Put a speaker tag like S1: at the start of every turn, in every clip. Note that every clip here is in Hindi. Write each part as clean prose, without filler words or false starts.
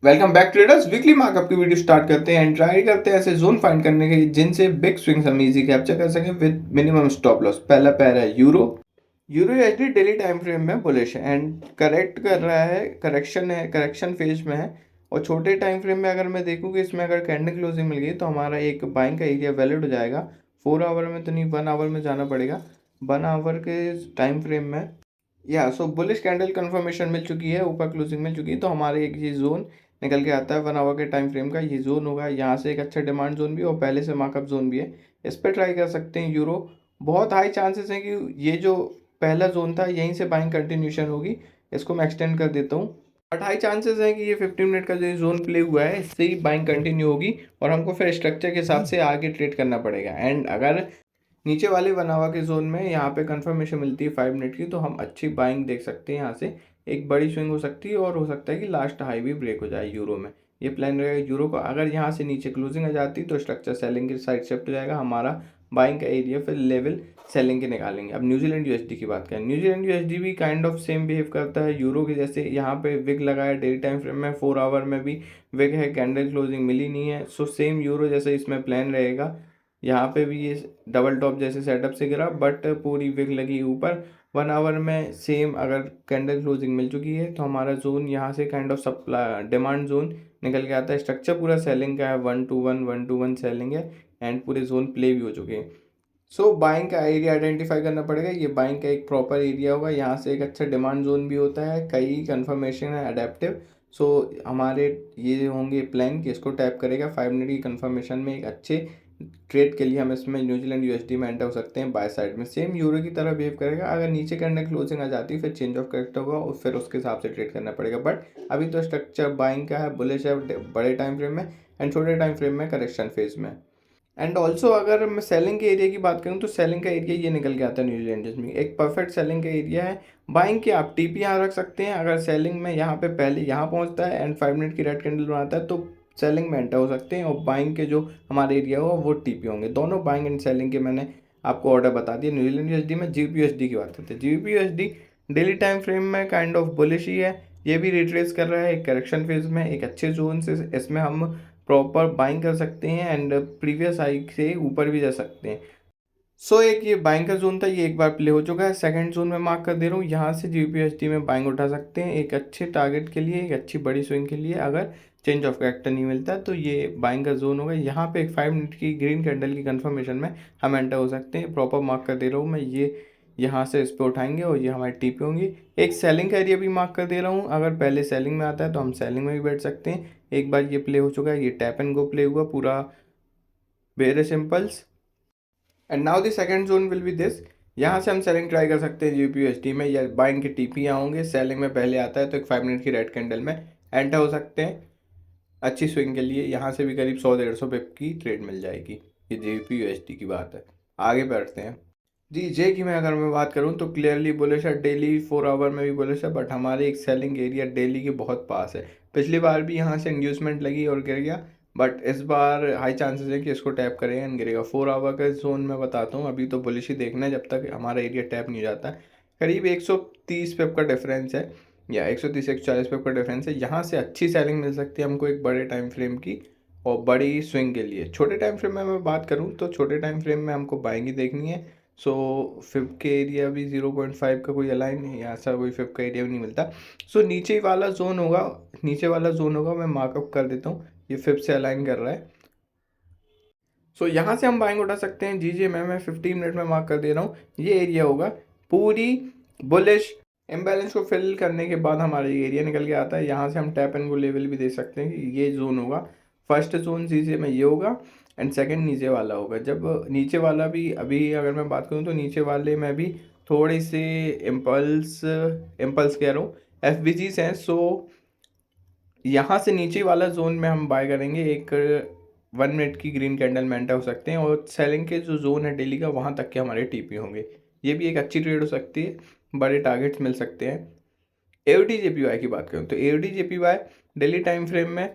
S1: Welcome back traders. Weekly markup की वीडियो स्टार्ट करते हैं एंड ट्राई करते हैं ऐसे जोन फाइंड करने के जिनसे बिग स्विंग्स हम इजी कैप्चर कर सकें विद मिनिमम स्टॉप लॉस। पहला पैर है euro. Euro USD daily time frame में बुलिश है एंड करेक्ट कर रहा है, करेक्शन फेज में है। और छोटे टाइम फ्रेम में अगर मैं देखूँ कि इसमें अगर कैंडल क्लोजिंग मिल गई तो हमारा एक बाइंग का एरिया वैलिड हो जाएगा। 4 आवर में तो नहीं, 1 आवर में जाना पड़ेगा। 1 आवर के टाइम फ्रेम में सो बुलिश कैंडल कंफर्मेशन मिल चुकी है, ऊपर क्लोजिंग मिल चुकी है, तो हमारे एक ये जोन निकल के आता है 1 आवर के टाइम फ्रेम का। ये जोन होगा, यहाँ से एक अच्छा डिमांड जोन भी और पहले से मार्कअप जोन भी है। इस पर ट्राई कर सकते हैं यूरो। बहुत हाई चांसेस हैं कि ये जो पहला जोन था यहीं से बाइंग कंटिन्यूशन होगी। इसको मैं एक्सटेंड कर देता हूँ। बट हाई चांसेस है कि ये 15 मिनट का जो जोन प्ले हुआ है इससे ही बाइंग कंटिन्यू होगी और हमको फिर स्ट्रक्चर के हिसाब से आगे ट्रेड करना पड़ेगा। एंड अगर नीचे वाले 1 आवर के जोन में यहाँ पे कंफर्मेशन मिलती है 5 मिनट की, तो हम अच्छी बाइंग देख सकते हैं। यहाँ से एक बड़ी स्विंग हो सकती है और हो सकता है कि लास्ट हाई भी ब्रेक हो जाए यूरो में। ये प्लान रहेगा यूरो को। अगर यहाँ से नीचे क्लोजिंग आ जाती तो स्ट्रक्चर सेलिंग की साइड शिफ्ट हो जाएगा, हमारा बाइंग का एरिया फिर लेवल सेलिंग के निकालेंगे। अब न्यूजीलैंड यूएसडी की बात करें, न्यूजीलैंड यूएसडी भी काइंड ऑफ सेम बिहेव करता है यूरो के जैसे। यहाँ पे विग लगा है डेली टाइम फ्रेम में, 4 आवर में भी विग है, कैंडल क्लोजिंग मिली नहीं है। सो सेम यूरो जैसे इसमें प्लान रहेगा। यहाँ पे भी ये डबल टॉप जैसे सेटअप से गिरा बट पूरी विग लगी ऊपर। 1 आवर में सेम अगर कैंडल क्लोजिंग मिल चुकी है तो हमारा जोन यहाँ से kind of supply demand zone निकल के आता है। स्ट्रक्चर पूरा सेलिंग का है, 1 to 1 सेलिंग है एंड पूरे जोन प्ले भी हो चुके हैं। सो बाइंग का एरिया आइडेंटिफाई करना पड़ेगा। ये बाइंग का एक प्रॉपर एरिया होगा, यहाँ से एक अच्छा डिमांड जोन भी होता है, कई कंफर्मेशन है अडेप्टिव। सो हमारे ये होंगे प्लान कि इसको टैप करेगा 5 मिनट की कंफर्मेशन में। एक अच्छे ट्रेड के लिए हम इसमें न्यूजीलैंड यूएसडी में एंटर हो सकते हैं बाय साइड में। सेम यूरो की तरह बिहेव करेगा। अगर नीचे कैंडल क्लोजिंग आ जाती है फिर चेंज ऑफ करेक्ट होगा और फिर उसके हिसाब से ट्रेड करना पड़ेगा। बट अभी तो स्ट्रक्चर बाइंग का है, बुलिश है बड़े टाइम फ्रेम में एंड छोटे टाइम फ्रेम में करेक्शन फेज में। एंड ऑल्सो अगर मैं सेलिंग के एरिया की बात करूँ तो सेलिंग का एरिया ये निकल के आता है न्यूजीलैंड जिसमें एक परफेक्ट सेलिंग का एरिया है। बाइंग के आप टीपी यहाँ रख सकते हैं। अगर सेलिंग में यहाँ पे पहले यहाँ पहुँचता है एंड 5 मिनट की रेड कैंडल बनाता है तो सेलिंग में एंटर हो सकते हैं और बाइंग के जो हमारे एरिया होगा वो टीपी होंगे। दोनों बाइंग एंड सेलिंग के मैंने आपको ऑर्डर बता दिया। न्यूजीलैंड यूएसडी में जीबीपी यूएसडी की बात करते हैं। GBP USD daily time frame में काइंड ऑफ बुलिश ही है। ये भी रिट्रेस कर रहा है एक करेक्शन फेज में, एक अच्छे जोन से। इसमें हम प्रॉपर बाइंग कर सकते हैं एंड प्रीवियस हाई से ऊपर भी जा सकते हैं। सो एक ये बाइंग का जोन था, ये एक बार प्ले हो चुका है। सेकंड जोन में मार्क कर दे रहा हूँ, यहाँ से जीपीएसटी में बाइंग उठा सकते हैं एक अच्छे टारगेट के लिए, एक अच्छी बड़ी स्विंग के लिए। अगर चेंज ऑफ कैरेक्टर नहीं मिलता तो ये बाइंग का जोन होगा। यहाँ पे एक 5 मिनट की ग्रीन कैंडल की कंफर्मेशन में हम एंटर हो सकते हैं। प्रॉपर मार्क कर दे रहा हूँ मैं, ये यहाँ से इस पर उठाएंगे और ये हमारी टीपी होंगी। एक सेलिंग का एरिया भी मार्क कर दे रहा हूँ, अगर पहले सेलिंग में आता है तो हम सेलिंग में भी बैठ सकते हैं। एक बार ये प्ले हो चुका है, ये टैप एंड गो प्ले हुआ पूरा, very symbols. And now the second zone will be this. यहाँ से हम सेलिंग ट्राई कर सकते हैं यूपीएसडी में, या बाइंग के टीपी यहाँ होंगे। सेलिंग में पहले आता है तो एक 5 मिनट की रेड कैंडल में एंटर हो सकते हैं अच्छी स्विंग के लिए। यहाँ से भी करीब 100-150 पिप की ट्रेड मिल जाएगी। ये जीबीपी यूएसडी की बात है। आगे बढ़ते हैं जी। जे की मैं अगर मैं बात करूँ तो क्लियरली बुलिश है, डेली 4 आवर में भी बुलिश है, बट हमारे एक सेलिंग एरिया डेली के बहुत पास है। पिछली बार भी यहाँ से इंड्यूसमेंट लगी और गिर गया, बट इस बार हाई चांसेस है कि इसको टैप करेगा एंड गिरेगा। 4 आवर का जोन मैं बताता हूँ, अभी तो बुलिश ही देखना है जब तक हमारा एरिया टैप नहीं हो जाता है। करीब 130 पिप का डिफरेंस है, या 130-140 पिप का डिफरेंस है। यहाँ से अच्छी सेलिंग मिल सकती है हमको एक बड़े टाइम फ्रेम की और बड़ी स्विंग के लिए। छोटे टाइम फ्रेम में मैं बात करूँ तो छोटे टाइम फ्रेम में हमको बाइंग ही देखनी है। सो फिफ्थ के एरिया भी 0.5 का कोई अलाइन है, ऐसा कोई फिफ्थ का एरिया भी नहीं मिलता। सो नीचे वाला जोन होगा, नीचे वाला जोन होगा, मैं मार्कअप कर देता हूँ, ये फिफ्थ से अलाइन कर रहा है। सो यहाँ से हम बाइंग उठा सकते हैं। जी जी मैं 15 मिनट में मार्क कर दे रहा हूँ, ये एरिया होगा पूरी बुलिश। इम्बैलेंस को फिल करने के बाद हमारा ये एरिया निकल के आता है। यहाँ से हम टैप एंड गो लेवल भी दे सकते हैं कि ये जोन होगा। फर्स्ट जोन जी में ये होगा एंड सेकंड नीचे वाला होगा। जब नीचे वाला भी, अभी अगर मैं बात करूँ तो नीचे वाले में भी थोड़ी सी इम्पल्स इम्पल्स कह रहा हूँ, एफ हैं। सो यहाँ से नीचे वाला जोन में हम बाय करेंगे, एक 1 मिनट की ग्रीन कैंडल में एंटर हो सकते हैं और सेलिंग के जो जोन है डेली का वहाँ तक के हमारे टीपी होंगे। ये भी एक अच्छी ट्रेड हो सकती है, बड़े टारगेट्स मिल सकते हैं। एओडी जेपीवाई की बात करूँ तो AOD JPY daily time frame में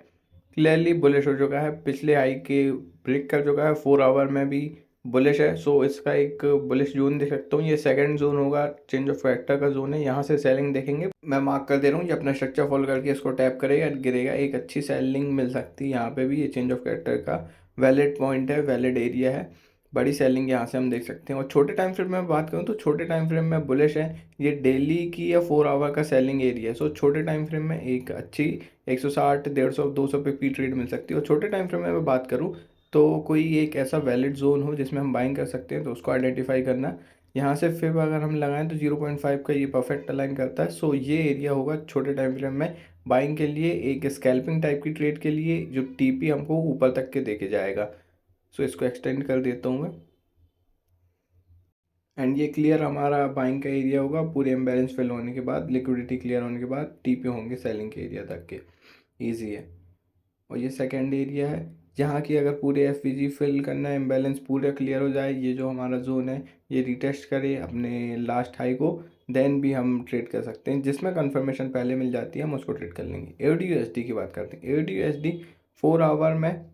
S1: क्लियरली बुलिश हो चुका है, पिछले हाई के ब्रेक कर चुका है। 4 आवर में भी बुलिश है, सो इसका एक बुलिश जोन देख सकता हूँ। ये सेकंड जोन होगा, चेंज ऑफ कैरेक्टर का जोन है, यहाँ से सेलिंग देखेंगे। मैं मार्क कर दे रहा हूँ, ये अपना स्ट्रक्चर फॉलो करके इसको टैप करेगा, गिरेगा, एक अच्छी सेलिंग मिल सकती है यहाँ पे भी। ये चेंज ऑफ कैरेक्टर का वैलिड पॉइंट है, वैलिड एरिया है, बड़ी सेलिंग यहाँ से हम देख सकते हैं। और छोटे टाइम फ्रेम में बात करूँ तो छोटे टाइम फ्रेम में बुलिश है, ये डेली की या 4 आवर का सेलिंग एरिया है। सो छोटे टाइम फ्रेम में एक अच्छी 160, 150, 200 पे पी ट्रेड मिल सकती है। और छोटे टाइम फ्रेम में मैं बात करूँ तो कोई एक ऐसा वैलिड जोन हो जिसमें हम बाइंग कर सकते हैं, तो उसको आइडेंटिफाई करना। यहाँ से फिर अगर हम लगाएं तो 0.5 का ये परफेक्ट अलाइन करता है। सो ये एरिया होगा छोटे टाइम फ्रेम में बाइंग के लिए, एक स्कैल्पिंग टाइप की ट्रेड के लिए, जो टीपी हमको ऊपर तक के देके जाएगा। सो इसको एक्सटेंड कर देता हूँ मैं, एंड ये क्लियर हमारा बाइंग का एरिया होगा। पूरे इम्बैलेंस फिल होने के बाद, लिक्विडिटी क्लियर होने के बाद टीपी होंगे सेलिंग के एरिया तक के, ईजी है। और ये सेकेंड एरिया है, जहाँ की अगर पूरे एफ फिल करना है, इम्बैलेंस पूरा क्लियर हो जाए, ये जो हमारा जोन है ये रिटेस्ट करे अपने लास्ट हाई को, देन भी हम ट्रेड कर सकते हैं। जिसमें कंफर्मेशन पहले मिल जाती है हम उसको ट्रेड कर लेंगे। AUD की बात करते हैं। AUD 4 आवर में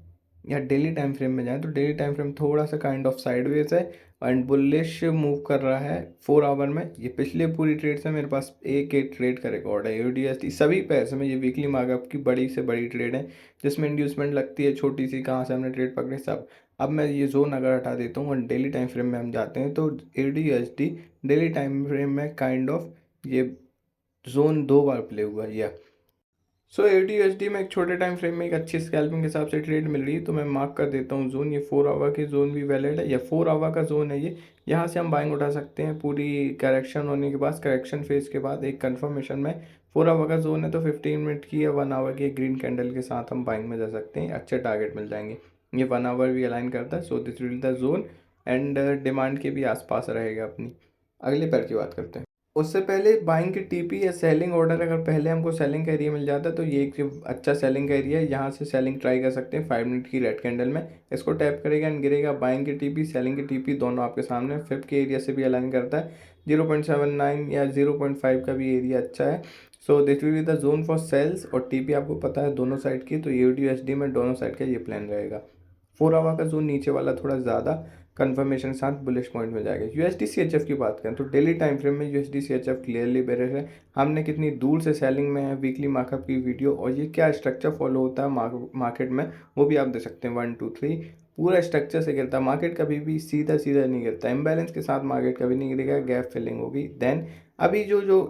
S1: या डेली टाइम फ्रेम में जाएं तो डेली टाइम फ्रेम थोड़ा सा काइंड ऑफ साइडवेज है एंड बुलिश मूव कर रहा है 4 आवर में। ये पिछले पूरी ट्रेड से मेरे पास एक एक ट्रेड का रिकॉर्ड है। AUD सभी पैसे में ये वीकली मार्कअप की बड़ी से बड़ी ट्रेड है, जिसमें इंड्यूसमेंट लगती है छोटी सी, कहाँ से हमने ट्रेड पकड़े सब। अब मैं ये जोन अगर हटा देता हूँ और डेली टाइम फ्रेम में हम जाते हैं तो AUD डेली टाइम फ्रेम में काइंड ऑफ ये जोन 2 बार प्ले हुआ है। सो AUD में एक छोटे टाइम फ्रेम में एक अच्छी स्कैल्पिंग के हिसाब से ट्रेड मिल रही है, तो मैं मार्क कर देता हूँ जोन। ये 4 आवर की जोन भी वैलिड है, या 4 आवर का जोन है ये। यहाँ से हम बाइंग उठा सकते हैं पूरी करेक्शन होने के बाद, करेक्शन फेज के बाद एक कंफर्मेशन में। 4 आवर का जोन है तो 15 मिनट की या 1 आवर की एक ग्रीन कैंडल के साथ हम बाइंग में जा सकते हैं, अच्छे टारगेट मिल जाएंगे। ये 1 आवर भी अलाइन करता है, so this will the zone and demand के भी आसपास रहेगा अपनी। अगले पैर की बात करते हैं। उससे पहले बाइंग की टीपी या सेलिंग ऑर्डर, अगर पहले हमको सेलिंग का एरिया मिल जाता तो ये एक अच्छा सेलिंग का एरिया है, यहाँ से सेलिंग ट्राई कर सकते हैं 5 मिनट की रेड कैंडल में। इसको टैप करेगा एंड गिरेगा। बाइंग की टीपी, सेलिंग की टीपी दोनों आपके सामने। फिफ्थ के एरिया से भी अलाइन करता है, 0.79 या 0.5 का भी एरिया अच्छा है। So this will be the zone for sales. और टीपी आपको पता है दोनों साइड की, तो AUD में दोनों साइड का ये प्लान रहेगा। 4 आवर का जोन नीचे वाला थोड़ा ज़्यादा कंफर्मेशन के साथ बुलिश पॉइंट में जाएगा। USD CHF की बात करें तो डेली टाइम फ्रेम में USD CHF क्लियरली बेरिश है। हमने कितनी दूर से सेलिंग में है, वीकली मार्कअप की वीडियो और ये क्या स्ट्रक्चर फॉलो होता है मार्केट में, वो भी आप देख सकते हैं। 1 2 3 पूरा स्ट्रक्चर से गिरता है मार्केट, कभी भी सीधा सीधा नहीं गिरता। इम्बैलेंस के साथ मार्केट कभी नहीं गिरेगा, गैप फिलिंग होगी। देन अभी जो जो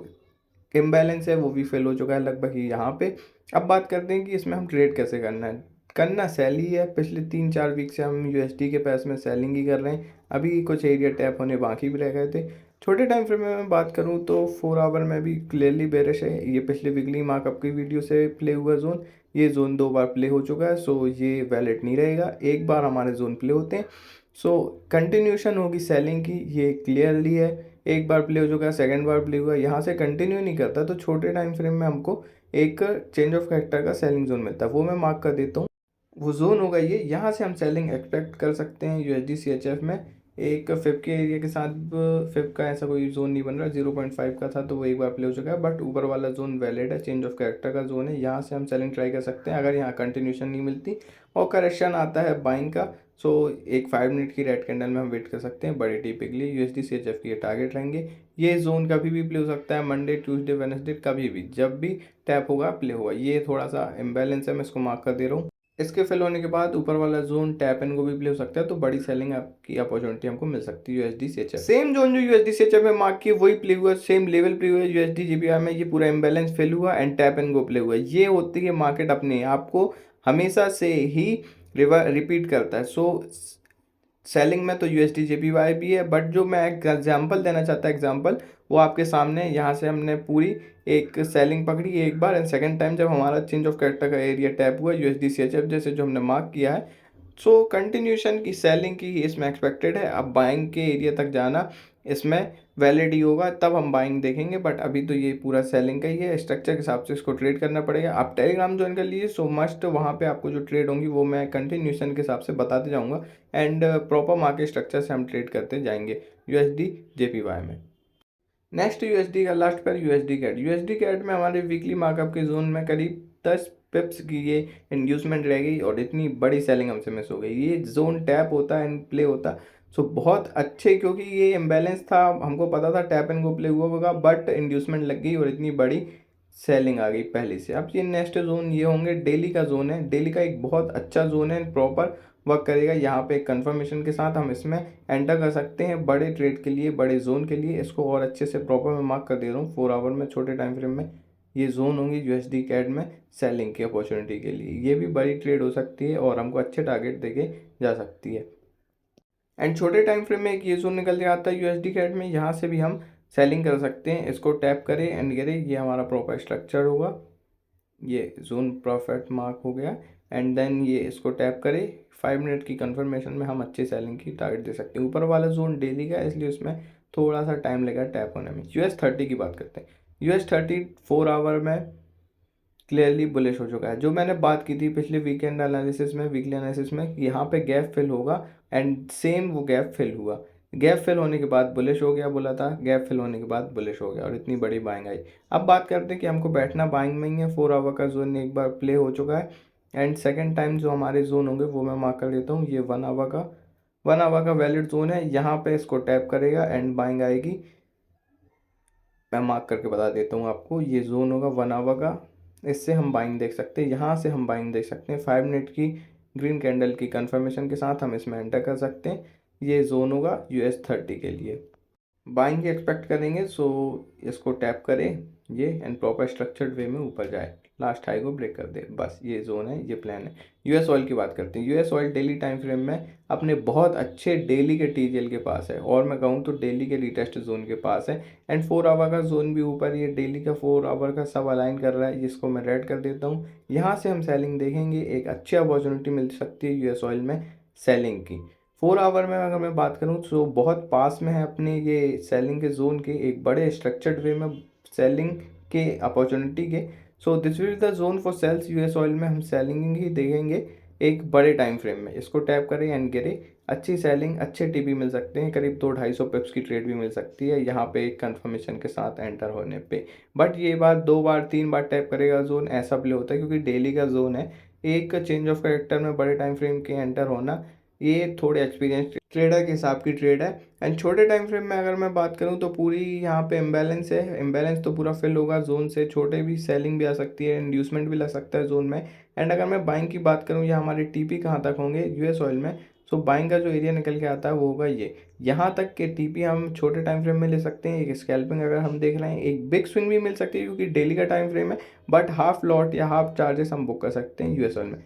S1: इम्बैलेंस है वो भी फिल हो चुका है लगभग यहाँ पे। अब बात करते हैं कि इसमें हम ट्रेड कैसे करना है। करना सेल ही है, पिछले 3 4 वीक से हम USD के पैसे में सेलिंग ही कर रहे हैं। अभी कुछ एरिया टैप होने बाकी भी रह गए थे। छोटे टाइम फ्रेम में मैं बात करूं तो 4 आवर में भी क्लियरली बेरिश है। ये पिछले वीकली मार्कअप की वीडियो से प्ले हुआ जोन, ये जोन 2 बार प्ले हो चुका है, सो ये वैलिड नहीं रहेगा। एक बार हमारे जोन प्ले होते हैं, सो कंटिन्यूशन होगी सेलिंग की, ये क्लियरली है। एक बार प्ले हो चुका है, सेकंड बार प्ले हुआ, यहाँ से कंटिन्यू नहीं करता, तो छोटे टाइम फ्रेम में हमको एक चेंज ऑफ कैरेक्टर का सेलिंग जोन मिलता है, वो मैं मार्क कर देता हूँ। वो जोन होगा ये, यहाँ से हम सेलिंग एक्सपेक्ट कर सकते हैं USD CHF में। एक फिफ्थ के एरिया के साथ, फिफ्थ का ऐसा कोई जोन नहीं बन रहा, 0.5 का था तो वो एक बार प्ले हो चुका है, बट ऊपर वाला जोन वैलिड है, चेंज ऑफ कैरेक्टर का जोन है। यहाँ से हम सेलिंग ट्राई कर सकते हैं अगर यहाँ कंटिन्यूशन नहीं मिलती और करेक्शन आता है बाइंग का। सो एक 5 मिनट की रेड कैंडल में हम वेट कर सकते हैं बड़ी टीपी के लिए। USD CHF की ये टारगेट रहेंगे। ये जोन कभी भी प्ले हो सकता है, मंडे ट्यूसडे वेडनेसडे, कभी भी जब भी टैप होगा प्ले होगा। ये थोड़ा सा इम्बैलेंस है, मैं इसको मार्क कर दे रहा हूँ। इसके फिल होने के बाद ऊपर वाला जोन टैप एंड को भी प्ले हो सकता है, तो बड़ी सेलिंग आपकी अपॉर्चुनिटी हमको मिल सकती है। USD CHF सेम जोन जो USD CHF में मार्क किया वही प्ले हुआ, सेम लेवल प्ले हुआ। USD GBP में ये पूरा इम्बैलेंस फिल हुआ एंड टैप एंड को प्ले हुआ। ये होती है मार्केट अपने आप को हमेशा से ही रिपीट करता है। सो सेलिंग में तो USD JPY भी है, बट जो मैं एक एग्जांपल देना चाहता एग्जांपल वो आपके सामने। यहाँ से हमने पूरी एक सेलिंग पकड़ी एक बार एंड सेकंड टाइम जब हमारा चेंज ऑफ कैरेक्टर का एरिया टैप हुआ USD CHF जैसे जो हमने मार्क किया है। सो कंटिन्यूशन की सेलिंग की इसमें एक्सपेक्टेड है। अब बाइंग के एरिया तक जाना इसमें वैलिड ही होगा, तब हम बाइंग देखेंगे, बट अभी तो ये पूरा सेलिंग का ही है। स्ट्रक्चर के हिसाब से इसको ट्रेड करना पड़ेगा। आप टेलीग्राम ज्वाइन कर लीजिए, सो मस्ट वहाँ पे आपको जो ट्रेड होंगी वो मैं कंटिन्यूशन के हिसाब से बताते जाऊँगा एंड प्रॉपर मार्केट स्ट्रक्चर से हम ट्रेड करते जाएंगे USD JPY में। नेक्स्ट USD का लास्ट पर USD CAD में हमारे वीकली मार्कअप के जोन में करीब 10 पिप्स की ये इंड्यूसमेंट रह गई और इतनी बड़ी सेलिंग हमसे मिस हो गई। ये जोन टैप होता है एंड प्ले होता सो बहुत अच्छे, क्योंकि ये इम्बैलेंस था, हमको पता था टैप एंड गो प्ले हुआ होगा, बट इंड्यूसमेंट लग गई और इतनी बड़ी सेलिंग आ गई पहले से। अब ये नेक्स्ट जोन ये होंगे डेली का जोन है। डेली का एक बहुत अच्छा जोन है, प्रॉपर वर्क करेगा। यहाँ पे कंफर्मेशन के साथ हम इसमें एंटर कर सकते हैं बड़े ट्रेड के लिए, बड़े जोन के लिए। इसको और अच्छे से प्रॉपर मैं मार्क कर दे रहा हूँ 4 आवर में, छोटे टाइम फ्रेम में ये जोन होंगी यूएसडी कैड में सेलिंग की अपॉर्चुनिटी के लिए। ये भी बड़ी ट्रेड हो सकती है और हमको अच्छे टारगेट देके जा सकती है। एंड छोटे टाइम फ्रेम में एक ये जोन निकल के आता है यूएसडी कैड में, यहाँ से भी हम सेलिंग कर सकते हैं। इसको टैप करें एंड करें, ये हमारा प्रॉपर स्ट्रक्चर होगा, ये जोन प्रॉफिट मार्क हो गया। एंड देन ये इसको टैप करें, 5 मिनट की कंफर्मेशन में हम अच्छी सेलिंग की टारगेट दे सकते हैं। ऊपर वाला जोन डेली का है, इसलिए उसमें थोड़ा सा टाइम लगेगा टैप होने में। US30 की बात करते हैं। US30 4 आवर में क्लियरली बुलिश हो चुका है। जो मैंने बात की थी पिछले वीकेंड एनालिसिस में, वीकली एनालिसिस में, यहाँ पे गैप फिल होगा एंड सेम वो गैप फिल हुआ। गैप फिल होने के बाद बुलिश हो गया, बोला था, गैप फिल होने के बाद बुलिश हो गया और इतनी बड़ी बाइंग आई। अब बात करते हैं कि हमको बैठना बाइंग में ही है। 4 आवर का जोन एक बार प्ले हो चुका है एंड सेकेंड टाइम जो हमारे जोन होंगे वो मैं मार्क कर देता हूँ। ये 1 आवर का वैलिड जोन है। यहाँ पे इसको टैप करेगा एंड बाइंग आएगी। मैं मार्क करके बता देता हूँ आपको, ये जोन होगा 1 आवर का। इससे हम बाइंग देख सकते हैं, यहाँ से हम बाइंग देख सकते हैं। 5 मिनट की ग्रीन कैंडल की कंफर्मेशन के साथ हम इसमें एंटर कर सकते हैं। ये जोन होगा US30 के लिए, बाइंग एक्सपेक्ट करेंगे। सो इसको टैप करें ये एंड प्रॉपर स्ट्रक्चर्ड वे में ऊपर जाए, लास्ट हाई को ब्रेक कर दे, बस ये जोन है, ये प्लान है। यूएस ऑयल की बात करते हैं। US oil daily time frame में अपने बहुत अच्छे डेली के टीजीएल के पास है, और मैं कहूँ तो डेली के रिटेस्ट जोन के पास है। एंड 4 आवर का जोन भी ऊपर, ये डेली का 4 आवर का सब अलाइन कर रहा है, जिसको मैं रेड कर देता हूँ। यहाँ से हम सेलिंग देखेंगे, एक अच्छी अपॉर्चुनिटी मिल सकती है यूएस ऑयल में सेलिंग की। 4 आवर में अगर मैं बात करूं तो बहुत पास में है अपने ये सेलिंग के जोन के, एक बड़े स्ट्रक्चर्ड वे में सेलिंग के अपॉर्चुनिटी के। So this will the zone for sales. US oil में हम सेलिंग ही देखेंगे एक बड़े टाइम फ्रेम में। इसको टैप करें एंड गिरे, अच्छी सेलिंग, अच्छे टीपी मिल सकते हैं, करीब 200-250 पिप्स की ट्रेड भी मिल सकती है यहाँ पे एक कंफर्मेशन के साथ एंटर होने पे। बट ये बात 2 बार 3 बार टैप करेगा जोन ऐसा प्ले होता है, क्योंकि डेली का जोन है। एक चेंज ऑफ कैरेक्टर में बड़े टाइम फ्रेम के एंटर होना, ये थोड़े एक्सपीरियंस ट्रेडर के हिसाब की ट्रेड है। एंड छोटे टाइम फ्रेम में अगर मैं बात करूं तो पूरी यहाँ पे इम्बैलेंस है। इम्बैलेंस तो पूरा फिल होगा जोन से, छोटे भी सेलिंग भी आ सकती है, इंड्यूसमेंट भी लग सकता है जोन में। एंड अगर मैं बाइंग की बात करूं, यहाँ हमारे टीपी कहाँ तक होंगे यूएस ऑयल में। सो बाइंग का जो एरिया निकल के आता है वो होगा ये, यहाँ तक के टीपी हम छोटे टाइम फ्रेम में ले सकते हैं। एक स्कैल्पिंग अगर हम देख रहे हैं, एक बिग स्विंग भी मिल सकती है क्योंकि डेली का टाइम फ्रेम है, बट हाफ लॉट या हाफ चार्जेस हम बुक कर सकते हैं यूएस ऑयल में।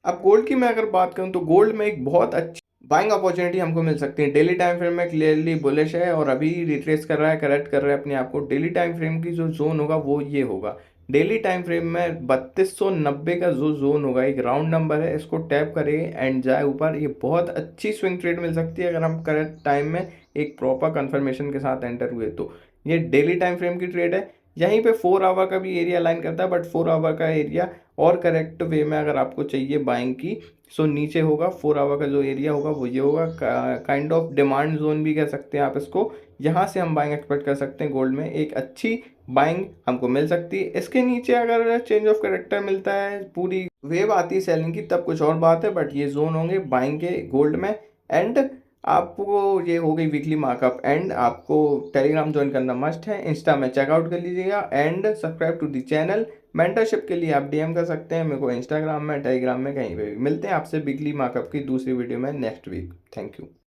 S1: अब गोल्ड की मैं अगर बात करूं तो गोल्ड में एक बहुत अच्छी बाइंग अपॉर्चुनिटी हमको मिल सकती है। डेली टाइम फ्रेम में क्लियरली बुलिश है और अभी रिट्रेस कर रहा है, करेक्ट कर रहा है अपने आप को। डेली टाइम फ्रेम की जो जोन होगा वो ये होगा। डेली टाइम फ्रेम में 3290 का जो जोन होगा, एक राउंड नंबर है, इसको टैप करें एंड जाए ऊपर। ये बहुत अच्छी स्विंग ट्रेड मिल सकती है अगर हम करेक्ट टाइम में एक प्रॉपर कंफर्मेशन के साथ एंटर हुए तो। ये डेली टाइम फ्रेम की ट्रेड है। यहीं पे 4 आवर का भी एरिया लाइन करता है, बट 4 आवर का एरिया और करेक्ट वे में अगर आपको चाहिए बाइंग की, सो नीचे होगा। 4 आवर का जो एरिया होगा वो ये होगा, काइंड ऑफ डिमांड जोन भी कह सकते हैं आप इसको। यहाँ से हम बाइंग एक्सपेक्ट कर सकते हैं गोल्ड में, एक अच्छी बाइंग हमको मिल सकती है। इसके नीचे अगर चेंज ऑफ करेक्टर मिलता है, पूरी वेव आती है सेलिंग की, तब कुछ और बात है, बट ये जोन होंगे बाइंग के गोल्ड में। एंड आपको ये हो गई वीकली मार्कअप। एंड आपको टेलीग्राम ज्वाइन करना मस्ट है, इंस्टा में चेकआउट कर लीजिएगा and subscribe to the channel. Mentorship के लिए आप डीएम कर सकते हैं मेरे को इंस्टाग्राम में, टेलीग्राम में, कहीं पे भी। मिलते हैं आपसे वीकली मार्कअप की दूसरी वीडियो में नेक्स्ट वीक। Thank you.